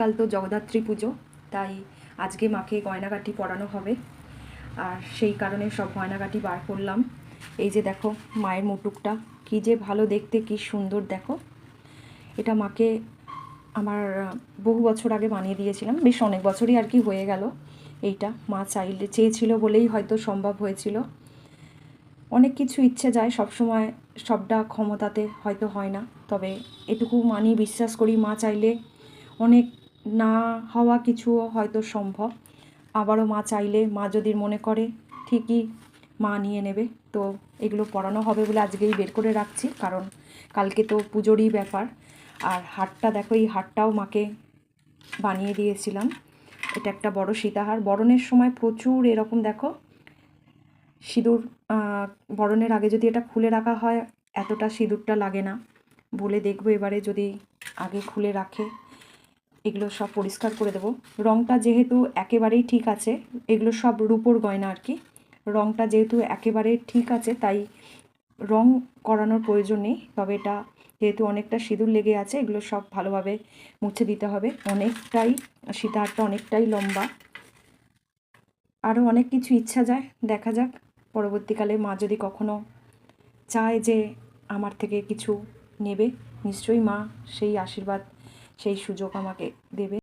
কাল তো জগদ্ধাত্রী পুজো, তাই আজকে মাকে গয়নাগাটি পরানো হবে। আর সেই কারণে সব গয়নাগাটি বার করলাম। এই যে দেখো মায়ের মুটুকটা কি যে ভালো দেখতে, কি সুন্দর দেখো। এটা মাকে আমার বহু বছর আগে বানিয়ে দিয়েছিলাম, বেশ অনেক বছরই আর কি হয়ে গেল। এইটা মা চেয়েছিল বলেই হয়তো সম্ভব হয়েছিল। অনেক কিছু ইচ্ছে যায়, সবসময় সবটা ক্ষমতাতে হয়তো হয় না, তবে এটুকু মানি, বিশ্বাস করি মা চাইলে অনেক না হওয়া কিছুও হয়তো সম্ভব। আবারও মা চাইলে, মা যদি মনে করে, ঠিকই মা নিয়ে নেবে। তো এগুলো পরানো হবে বলে আজকেই বের করে রাখছি, কারণ কালকে তো পুজোরই ব্যাপার। আর হারটা দেখো, এই হারটাও মাকে বানিয়ে দিয়েছিলাম। এটা একটা বড় সীতাহার। বরণের সময় প্রচুর এরকম দেখো সিঁদুর, বরণের আগে যদি এটা খুলে রাখা হয় এতটা সিঁদুরটা লাগে না বলে, দেখবো এবারে যদি আগে খুলে রাখে। এগুলো সব পরিষ্কার করে দেবো। রঙটা যেহেতু একেবারেই ঠিক আছে, এগুলো সব রূপোর গয়না আর কি, রঙটা যেহেতু একেবারে ঠিক আছে তাই রং করানোর প্রয়োজন নেই। তবে এটা যেহেতু অনেকটা সিঁদুর লেগে আছে, এগুলো সব ভালোভাবে মুছে দিতে হবে। অনেকটাই সীতাহারটা অনেকটাই লম্বা। আরও অনেক কিছু ইচ্ছা যায়, দেখা যাক পরবর্তীকালে মা যদি কখনো চায় যে আমার থেকে কিছু নেবে, নিশ্চয়ই মা সেই আশীর্বাদ, সেই সুযোগ আমাকে দেবে।